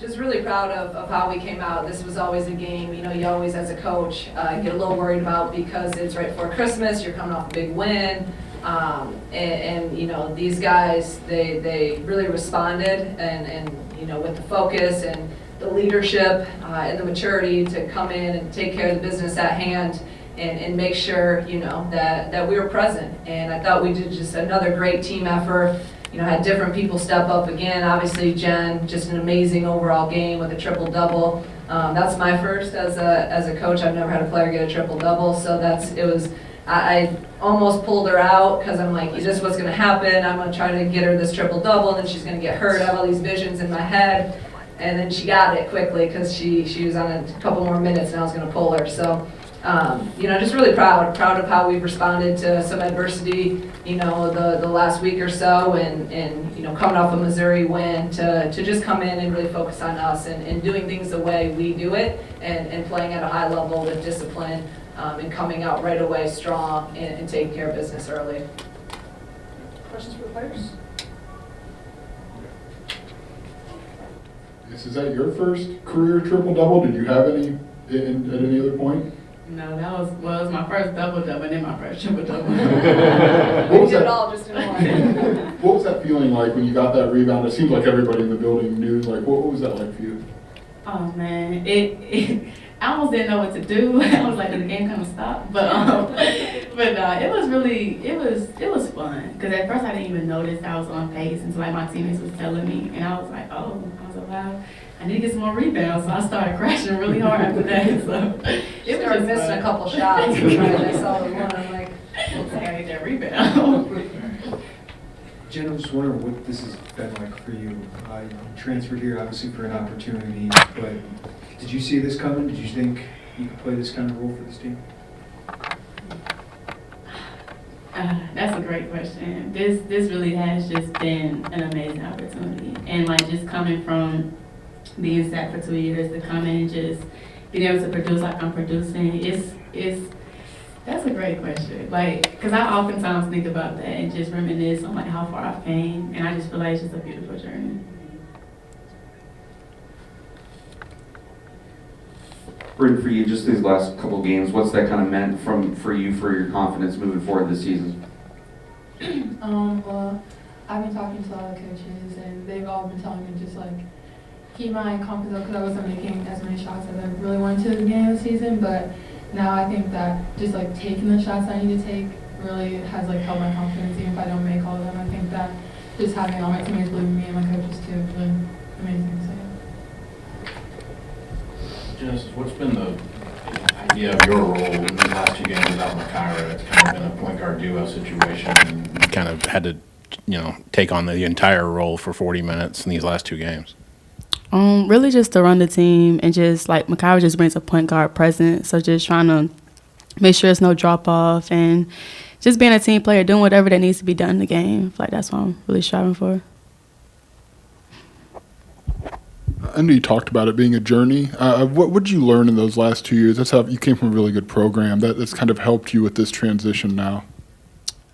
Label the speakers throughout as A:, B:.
A: Just really proud of how we came out. This was always a game, you always as a coach get a little worried about because it's right before Christmas, you're coming off a big win. And these guys, they really responded and with the focus and the leadership and the maturity to come in and take care of the business at hand and make sure, that we were present. And I thought we did just another great team effort. Had different people step up again. Obviously, Jen, just an amazing overall game with a triple-double. That's my first as a coach. I've never had a player get a triple-double, so I almost pulled her out because I'm like, is this what's going to happen? I'm going to try to get her this triple-double, and then she's going to get hurt. I have all these visions in my head, and then she got it quickly because she was on a couple more minutes, and I was going to pull her. So, just really proud of how we've responded to some adversity, the last week or so, and coming off a Missouri win to just come in and really focus on us and doing things the way we do it and playing at a high level with discipline and coming out right away strong and taking care of business early.
B: Questions for the players?
C: Is that your first career triple-double? Did you have any at any other point?
D: No, that was my first double-double and then my first triple-double.
A: We did it all just in one.
C: What was that feeling like when you got that rebound? It seems like everybody in the building knew. Like, what was that like for you?
D: Oh man, I almost didn't know what to do. I was like, did the game kind of stop? But it was fun. Because at first I didn't even notice I was on pace until like my teammates was telling me, and I was like, wow. I need to get some more rebounds, so I started crashing really hard after that. So
A: It started missing a couple shots. I saw the one. I'm like,
D: looks like I need that rebound.
E: Jen, I was wondering what this has been like for you. You transferred here obviously for an opportunity, but did you see this coming? Did you think you could play this kind of role for this team?
D: That's a great question. This really has just been an amazing opportunity, and like just coming from being sat for 2 years to come in and just being able to produce like I'm producing, that's a great question. Like, because I oftentimes think about that and just reminisce on like how far I've came, and I just feel like it's just a beautiful journey.
F: Bryn, for you, just these last couple of games, what's that kind of meant for you for your confidence moving forward this season?
G: Well, I've been talking to a lot of coaches, and they've all been telling me just like keep my confidence up because I wasn't making as many shots as I really wanted to at the beginning of the season. But now I think that just like taking the shots I need to take really has like helped my confidence, even if I don't make all of them. I think that just having all my teammates believe in me and my coaches too is really amazing. So, yeah.
H: Genesis, what's been the idea of your role in the last 2 games without Makira? It's kind of been a point guard duo situation, and you kind of had to, take on the entire role for 40 minutes in these last 2 games.
D: Really just to run the team and just like Makira just brings a point guard presence. So just trying to make sure there's no drop off and just being a team player, doing whatever that needs to be done in the game. I feel like that's what I'm really striving for.
C: I know you talked about it being a journey. What did you learn in those last 2 years? That's how you came from a really good program. That's kind of helped you with this transition now.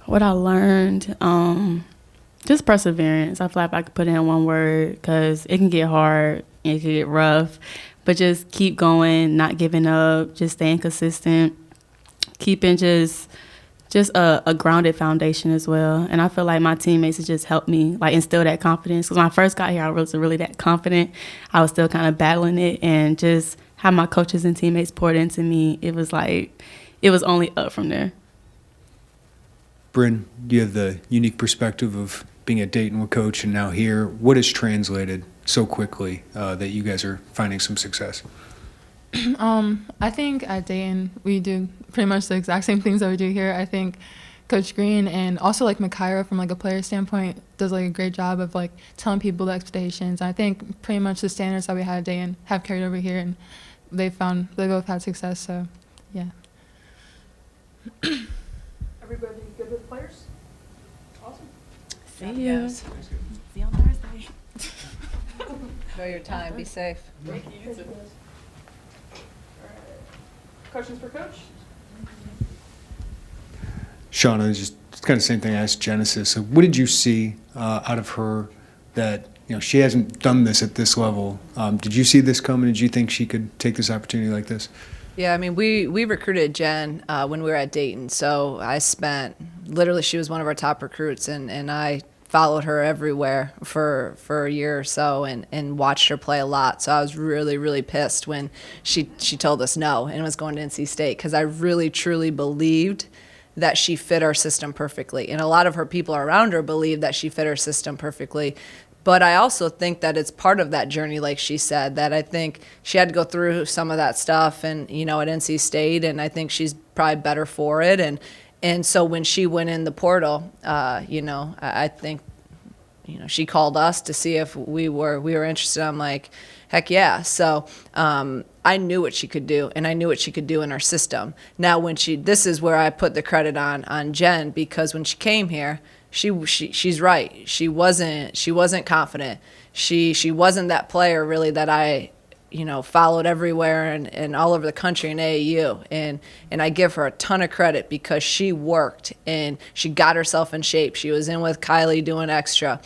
D: What I learned, just perseverance. I feel like I could put it in one word because it can get hard and it can get rough, but just keep going, not giving up, just staying consistent, keeping just a grounded foundation as well. And I feel like my teammates have just helped me like instill that confidence. Because when I first got here, I wasn't really that confident. I was still kind of battling it, and just how my coaches and teammates poured into me, it was only up from there.
E: Bryn, you have the unique perspective of being at Dayton with coach and now here. What has translated so quickly that you guys are finding some success?
G: I think at Dayton we do pretty much the exact same things that we do here. I think Coach Green and also like Makira from like a player standpoint does like a great job of like telling people the expectations. I think pretty much the standards that we had at Dayton have carried over here, and they both had success. So yeah.
B: Everybody good with players? Awesome.
D: See you. See you on Thursday.
A: enjoy your time. Be safe.
D: Thank you.
B: Questions for Coach?
E: Shauna, just kind of the same thing I asked Genesis. So what did you see out of her that she hasn't done this at this level. Did you see this coming? Did you think she could take this opportunity like this?
A: Yeah, I mean, we recruited Jen when we were at Dayton. So I spent, literally, she was one of our top recruits, and I followed her everywhere for a year or so and watched her play a lot. So I was really, really pissed when she told us no and was going to NC State, because I really, truly believed that she fit our system perfectly. And a lot of her people around her believed that she fit our system perfectly. But I also think that it's part of that journey, like she said, that I think she had to go through some of that stuff and, at NC State, and I think she's probably better for it. And so when she went in the portal, I think, she called us to see if we were interested. I'm like, heck yeah. So I knew what she could do, and I knew what she could do in our system. Now, this is where I put the credit on Jen, because when she came here, she's right. She wasn't confident. She wasn't that player really that I followed everywhere and all over the country in AAU. And I give her a ton of credit, because she worked and she got herself in shape. She was in with Kylie doing extra.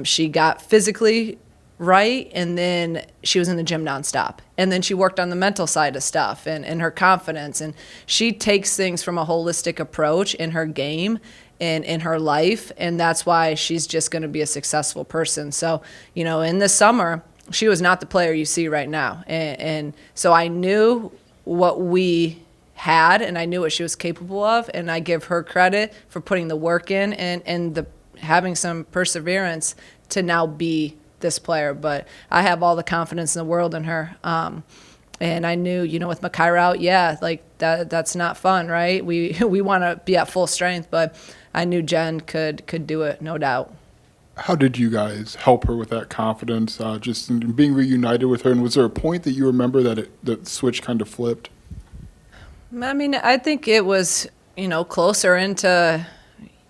A: She got physically right, and then she was in the gym nonstop. And then she worked on the mental side of stuff and her confidence. And she takes things from a holistic approach in her game and in her life, and that's why she's just going to be a successful person. So, in the summer, she was not the player you see right now. And so I knew what we had, and I knew what she was capable of, and I give her credit for putting the work in and having some perseverance to now be this player. But I have all the confidence in the world in her. And I knew, with Makaira out, that's not fun, right? We want to be at full strength, but I knew Jen could do it, no doubt.
C: How did you guys help her with that confidence, just in being reunited with her? And was there a point that you remember that the switch kind of flipped?
A: I mean, I think it was, closer into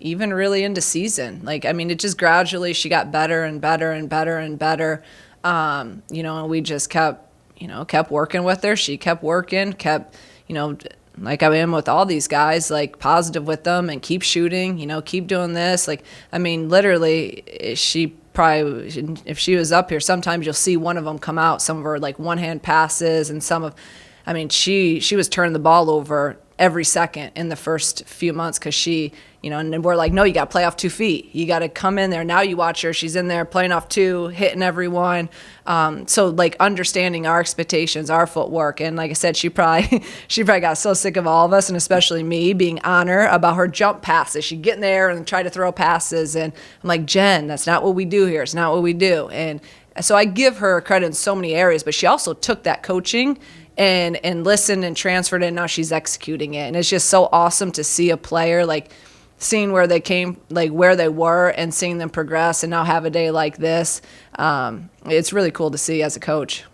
A: even really into season. It just gradually, she got better and better and better and better. And we just kept working with her. She kept working, like I am with all these guys, positive with them and keep shooting, keep doing this. Literally, she probably, if she was up here, sometimes you'll see one of them come out, some of her one-hand passes and she was turning the ball over every second in the first few months, because she, and we're like, no, you got to play off 2 feet. You got to come in there. Now you watch her. She's in there playing off 2, hitting everyone. So understanding our expectations, our footwork. And like I said, she probably got so sick of all of us, and especially me, being on her about her jump passes. She'd get in there and try to throw passes. And I'm like, Jen, that's not what we do here. It's not what we do. And so I give her credit in so many areas, but she also took that coaching and listened and transferred it, and now she's executing it. And it's just so awesome to see a player, seeing where they came, where they were, and seeing them progress and now have a day like this. It's really cool to see as a coach.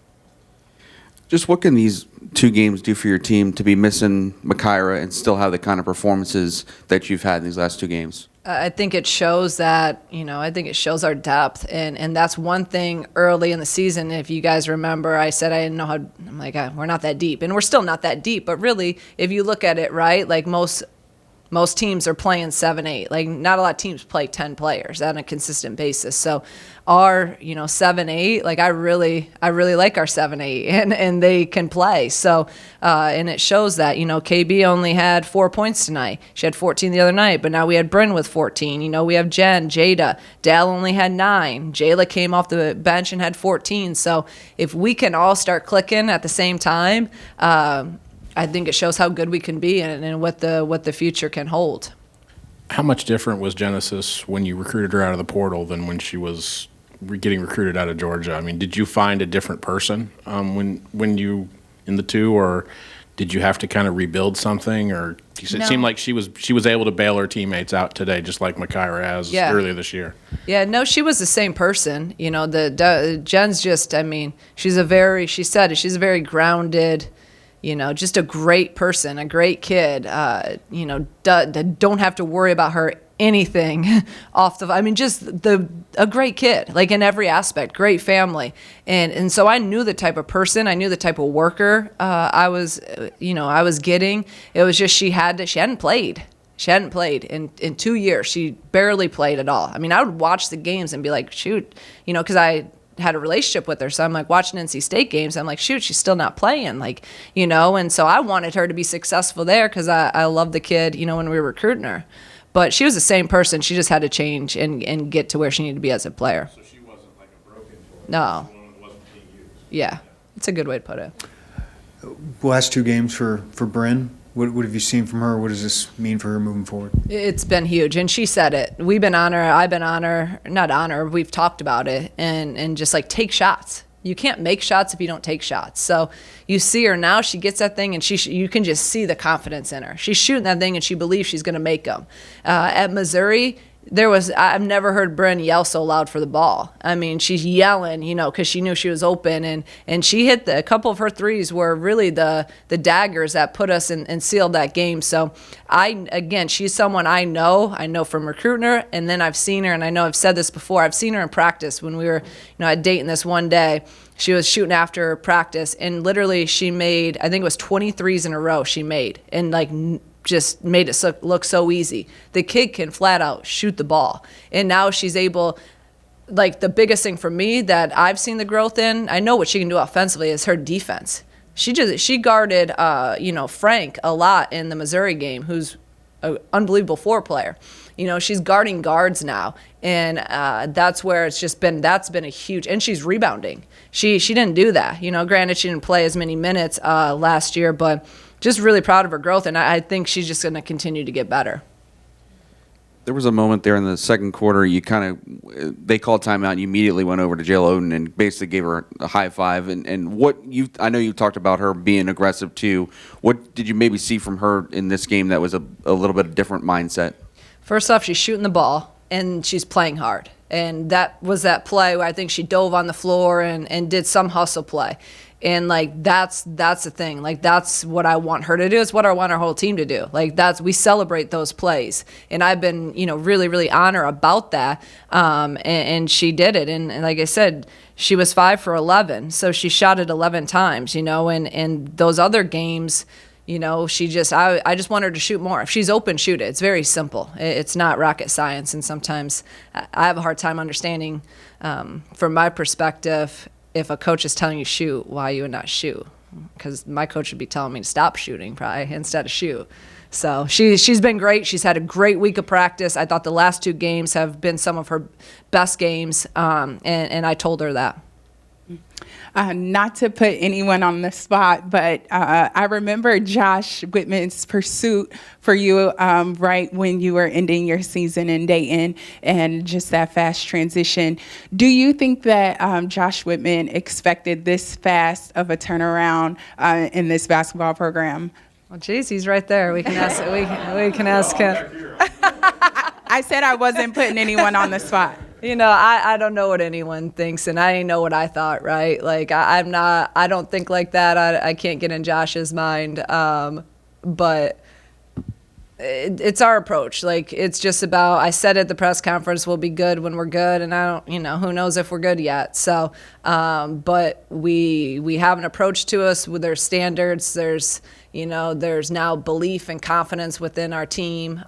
F: Just what can these 2 games do for your team to be missing Makaira and still have the kind of performances that you've had in these last 2 games?
A: I think it shows that, I think it shows our depth. And that's one thing early in the season. If you guys remember, I said I didn't know how, I'm like, we're not that deep. And we're still not that deep. But really, if you look at it, right, most teams are playing 7-8. Not a lot of teams play 10 players on a consistent basis. So our, 7-8, I really like our 7-8, and they can play. So, and it shows that, KB only had 4 points tonight. She had 14 the other night, but now we had Bryn with 14. We have Jen, Jada. Dal only had 9. Jayla came off the bench and had 14. So if we can all start clicking at the same time, I think it shows how good we can be and what the future can hold.
H: How much different was Genesis when you recruited her out of the portal than when she was getting recruited out of Georgia? I mean, did you find a different person when you in the 2, or did you have to kind of rebuild something? Or it seemed like she was able to bail her teammates out today, just like Makaira has earlier this year.
A: Yeah, no, she was the same person. Jen's just, she's a very grounded, just a great person, a great kid. Don't have to worry about her anything off the. A great kid, in every aspect, great family, and so I knew the type of person, I knew the type of worker I was getting. It was just she hadn't played. She hadn't played in 2 years. She barely played at all. I mean, I would watch the games and be like, shoot, you know, because I had a relationship with her. So I'm like watching NC State games. I'm like, shoot, she's still not playing. Like, you know, and so I wanted her to be successful there because I love the kid, you know, when we were recruiting her. But she was the same person. She just had to change and get to where she needed to be as a player.
H: So she wasn't like a broken toy.
A: No.
H: She was one that wasn't being used.
A: Yeah, it's a good way to put it.
E: Last 2 games for Bryn. What have you seen from her? What does this mean for her moving forward?
A: It's been huge, and she said it. We've been on her. I've been on her. Not on her. We've talked about it, and just like take shots. You can't make shots if you don't take shots. So you see her now. She gets that thing, and you can just see the confidence in her. She's shooting that thing, and she believes she's going to make them. At Missouri, I've never heard Bryn yell so loud for the ball. I mean, she's yelling, you know, because she knew she was open, and she hit a couple of her threes were really the daggers that put us and sealed that game. So she's someone I know from recruiting her, and then I've seen her, and I know I've said this before. I've seen her in practice when we were, you know, at Dayton this one day. She was shooting after practice, and literally she made, I think it was 23s in a row she made, and like just made it look so easy. The kid can flat out shoot the ball. And now she's able, like the biggest thing for me that I've seen the growth in, I know what she can do offensively, is her defense. She guarded, you know, Frank a lot in the Missouri game, who's an unbelievable 4 player. You know, she's guarding guards now, and that's where that's been a huge, and she's rebounding. She didn't do that. You know, granted she didn't play as many minutes last year, but just really proud of her growth, and I think she's just going to continue to get better.
F: There was a moment there in the second quarter, they called timeout, and you immediately went over to Jill Oden and basically gave her a high five. And I know you talked about her being aggressive too. What did you maybe see from her in this game that was a little bit different mindset?
A: First off, she's shooting the ball, and she's playing hard. And that was that play where I think she dove on the floor and did some hustle play. And like that's the thing. Like that's what I want her to do. It's what I want our whole team to do. Like we celebrate those plays. And I've been, you know, really, really on her about that. And she did it. And like I said, she was 5 for 11. So she shot it 11 times, you know, and those other games, you know, I just want her to shoot more. If she's open, shoot it. It's very simple. It's not rocket science. And sometimes I have a hard time understanding, from my perspective, if a coach is telling you shoot, why you would not shoot? Because my coach would be telling me to stop shooting probably instead of shoot. So she's been great. She's had a great week of practice. I thought the last 2 games have been some of her best games, and I told her that.
I: Not to put anyone on the spot, but I remember Josh Whitman's pursuit for you right when you were ending your season in Dayton and just that fast transition. Do you think that Josh Whitman expected this fast of a turnaround in this basketball program?
A: Well, geez, he's right there. We can ask. We can ask him.
I: I said I wasn't putting anyone on the spot.
A: You know, I don't know what anyone thinks, and I didn't know what I thought, right? Like, I don't think like that. I can't get in Josh's mind. But it's our approach. Like, it's just about, I said at the press conference, we'll be good when we're good, and who knows if we're good yet. So, but we have an approach to us with their standards. There's now belief and confidence within our team.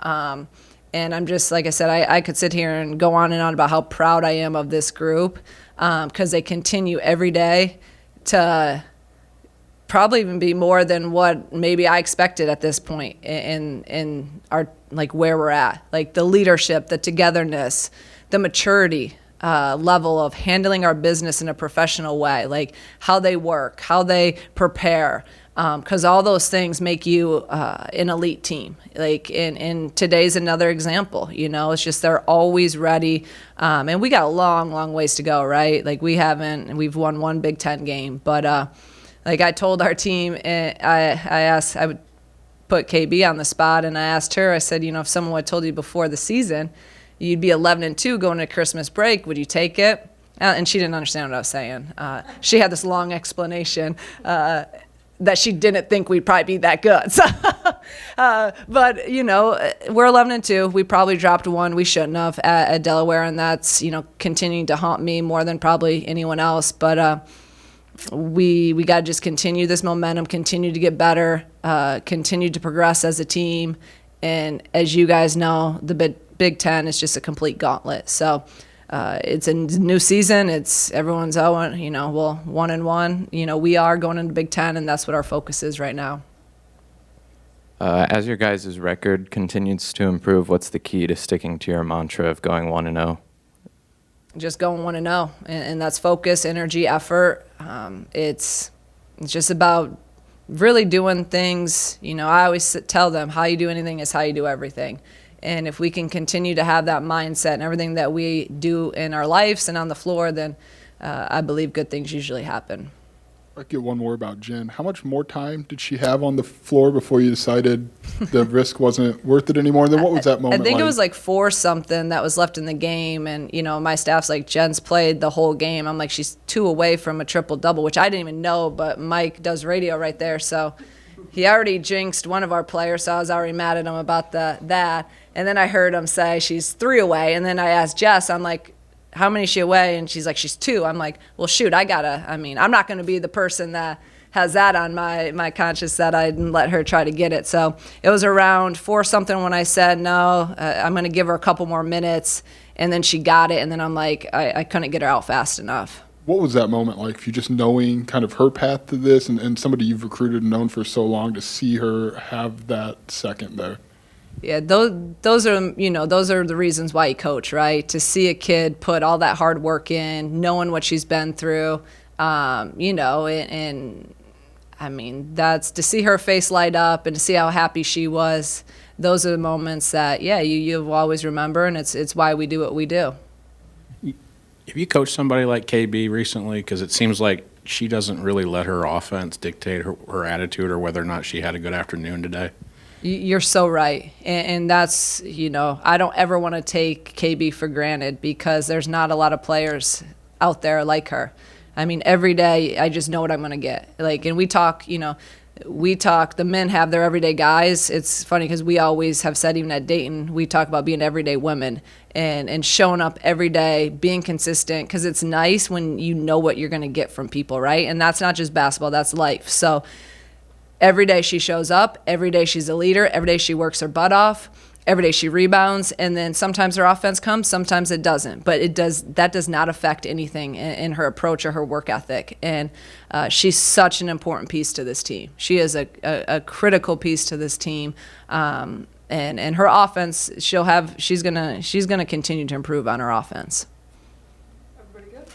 A: And I'm just, like I said, I could sit here and go on and on about how proud I am of this group, because they continue every day to probably even be more than what maybe I expected at this point in our, like, where we're at. Like the leadership, the togetherness, the maturity level of handling our business in a professional way, like how they work, how they prepare. Because all those things make you an elite team. Like, and today's another example. You know, it's just they're always ready. And we got a long, long ways to go, right? Like, we've won 1 Big Ten game. But like I told our team, I would put KB on the spot, and I asked her, I said, if someone had told you before the season you'd be 11-2 going to Christmas break, would you take it? And she didn't understand what I was saying. She had this long explanation that she didn't think we'd probably be that good. So, but, we're 11-2. We probably dropped 1 we shouldn't have at Delaware, and that's, continuing to haunt me more than probably anyone else. But we got to just continue this momentum, continue to get better, continue to progress as a team, And as you guys know, the Big Ten is just a complete gauntlet. So it's a new season. It's everyone's 1-1. We are going into Big Ten, and that's what our focus is right now.
J: As your guys' record continues to improve, what's the key to sticking to your mantra of going 1-0?
A: Just going 1-0, and that's focus, energy, effort. It's just about really doing things. I always tell them, how you do anything is how you do everything. And if we can continue to have that mindset and everything that we do in our lives and on the floor, then I believe good things usually happen.
C: I'll get one more about Jen. How much more time did she have on the floor before you decided the risk wasn't worth it anymore? And then what was that moment
A: I think
C: like?
A: it was like 4 something that was left in the game. And, my staff's like, Jen's played the whole game. I'm like, she's 2 away from a triple-double, which I didn't even know, but Mike does radio right there. So he already jinxed one of our players, so I was already mad at him about that. And then I heard him say she's 3 away. And then I asked Jess, I'm like, how many is she away? And she's like, she's 2. I'm like, well, shoot, I'm not going to be the person that has that on my conscience that I didn't let her try to get it. So it was around 4 something when I said, no, I'm going to give her a couple more minutes. And then she got it. And then I'm like, I couldn't get her out fast enough.
C: What was that moment like for you, just knowing kind of her path to this and somebody you've recruited and known for so long, to see her have that second there?
A: Yeah, those are the reasons why you coach, right? To see a kid put all that hard work in, knowing what she's been through, and I mean, that's to see her face light up and to see how happy she was. Those are the moments that, you always remember, and it's why we do what we do.
H: Have you coached somebody like KB recently? Because it seems like she doesn't really let her offense dictate her attitude or whether or not she had a good afternoon today.
A: You're so right. And that's, I don't ever want to take KB for granted because there's not a lot of players out there like her. I mean, every day I just know what I'm going to get. And we talk, the men have their everyday guys. It's funny because we always have said, even at Dayton, we talk about being everyday women and showing up every day, being consistent, because it's nice when you know what you're going to get from people, right? And that's not just basketball, that's life. So every day she shows up, every day she's a leader, every day she works her butt off, every day she rebounds, and then sometimes her offense comes, sometimes it doesn't. But that does not affect anything in her approach or her work ethic. And she's such an important piece to this team. She is a critical piece to this team. And her offense, she's gonna continue to improve on her offense.
B: Everybody good?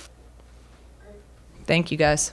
B: Great.
A: Thank you guys.